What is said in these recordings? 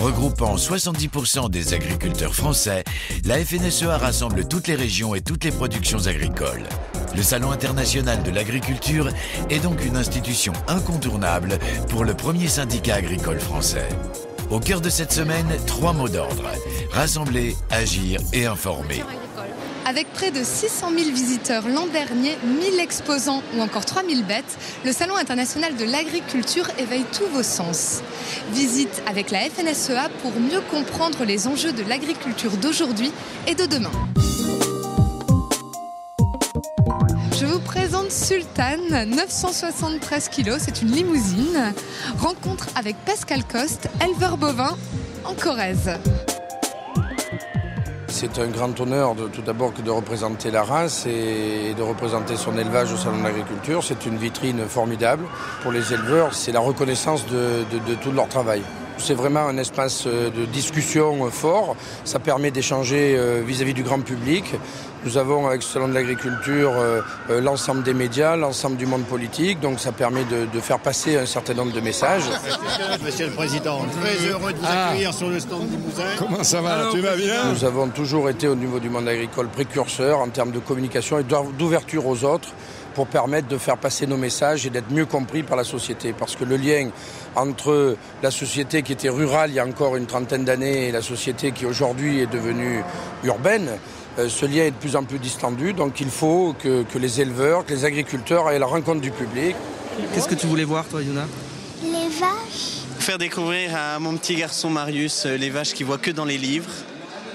Regroupant 70% des agriculteurs français, la FNSEA rassemble toutes les régions et toutes les productions agricoles. Le Salon international de l'agriculture est donc une institution incontournable pour le premier syndicat agricole français. Au cœur de cette semaine, 3 mots d'ordre: rassembler, agir et informer. Avec près de 600 000 visiteurs l'an dernier, 1000 exposants ou encore 3000 bêtes, le Salon international de l'agriculture éveille tous vos sens. Visite avec la FNSEA pour mieux comprendre les enjeux de l'agriculture d'aujourd'hui et de demain. Je vous présente Sultan, 973 kilos, c'est une limousine. Rencontre avec Pascal Coste, éleveur bovin en Corrèze. C'est un grand honneur tout d'abord de représenter la race et de représenter son élevage au Salon de l'agriculture. C'est une vitrine formidable pour les éleveurs, c'est la reconnaissance de tout leur travail. C'est vraiment un espace de discussion fort, ça permet d'échanger vis-à-vis du grand public. Nous avons avec ce Salon de l'agriculture l'ensemble des médias, l'ensemble du monde politique, donc ça permet de faire passer un certain nombre de messages. Monsieur le Président, très heureux de vous accueillir sur le stand du Limousin. Comment ça va? Tu vas bien? Nous avons toujours été au niveau du monde agricole précurseurs en termes de communication et d'ouverture aux autres, pour permettre de faire passer nos messages et d'être mieux compris par la société. Parce que le lien entre la société qui était rurale il y a encore une trentaine d'années et la société qui aujourd'hui est devenue urbaine, ce lien est de plus en plus distendu. Donc il faut que les éleveurs, que les agriculteurs aillent à la rencontre du public. Qu'est-ce que tu voulais voir, toi, Yuna? Les vaches. Faire découvrir à mon petit garçon Marius les vaches qu'il voit que dans les livres,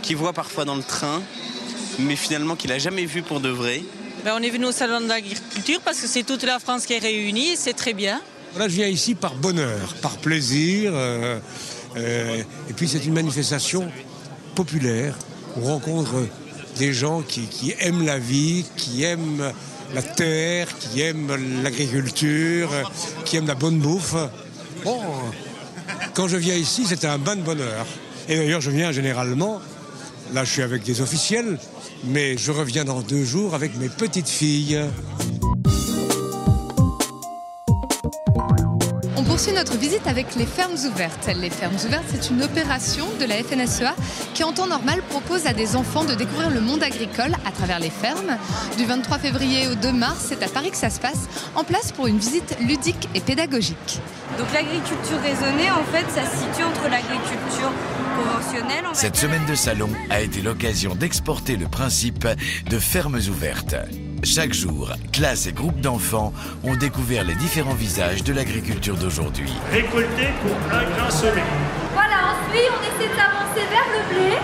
qu'il voit parfois dans le train, mais finalement qu'il n'a jamais vu pour de vrai. Ben, on est venu au Salon de l'agriculture parce que c'est toute la France qui est réunie, c'est très bien. Là, je viens ici par bonheur, par plaisir. Et puis, c'est une manifestation populaire. On rencontre des gens qui aiment la vie, qui aiment la terre, qui aiment l'agriculture, qui aiment la bonne bouffe. Bon, quand je viens ici, c'est un bain de bonheur. Et d'ailleurs, je viens généralement, là, je suis avec des officiels, mais je reviens dans 2 jours avec mes petites filles. On poursuit notre visite avec les fermes ouvertes. Les fermes ouvertes, c'est une opération de la FNSEA qui, en temps normal, propose à des enfants de découvrir le monde agricole à travers les fermes. Du 23 février au 2 mars, c'est à Paris que ça se passe, en place pour une visite ludique et pédagogique. Donc l'agriculture raisonnée, en fait, ça se situe entre l'agriculture conventionnelle. Cette semaine de salon a été l'occasion d'exporter le principe de fermes ouvertes. Chaque jour, classes et groupes d'enfants ont découvert les différents visages de l'agriculture d'aujourd'hui. Récolter pour un grain semé. Voilà, ensuite on essaie de s'avancer vers le blé.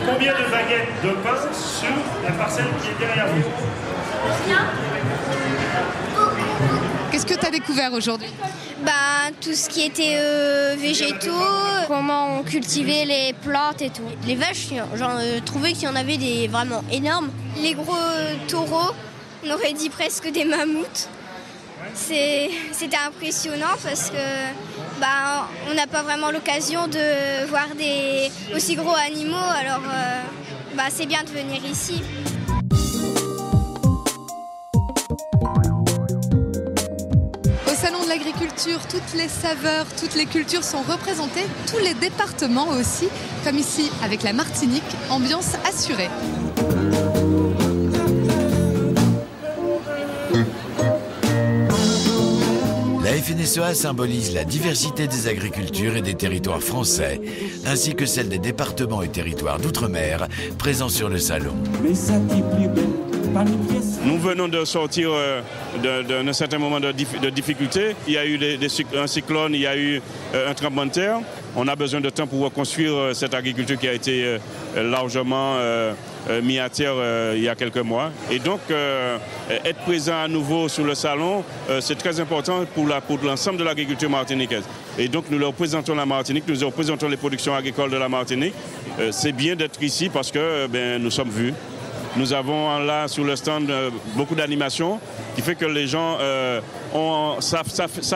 Combien de baguettes de pain sur la parcelle qui est derrière vous? Combien? Qu'est-ce que tu as découvert aujourd'hui? Tout ce qui était végétaux, comment on cultivait les plantes et tout. Les vaches, j'en trouvais qu'il y en avait des vraiment énormes. Les gros taureaux, on aurait dit presque des mammouths. C'était impressionnant parce que on n'a pas vraiment l'occasion de voir des aussi gros animaux, alors c'est bien de venir ici. Salon de l'agriculture, toutes les saveurs, toutes les cultures sont représentées, tous les départements aussi, comme ici avec la Martinique, ambiance assurée. La FNSEA symbolise la diversité des agricultures et des territoires français, ainsi que celle des départements et territoires d'outre-mer présents sur le salon. Nous venons de sortir d'un certain moment de difficulté. Il y a eu un cyclone, il y a eu un tremblement de terre. On a besoin de temps pour reconstruire cette agriculture qui a été largement mise à terre il y a quelques mois. Et donc, être présent à nouveau sur le salon, c'est très important pour l'ensemble de l'agriculture martiniquaise. Et donc, nous leur présentons la Martinique, nous leur présentons les productions agricoles de la Martinique. C'est bien d'être ici parce que nous sommes vus. Nous avons là sur le stand beaucoup d'animation qui fait que les gens, ça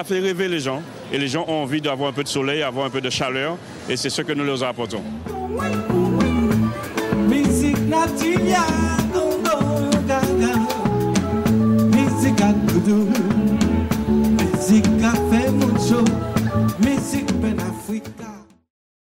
fait rêver les gens. Et les gens ont envie d'avoir un peu de soleil, avoir un peu de chaleur. Et c'est ce que nous leur apportons. Music a fait mucho, music ben a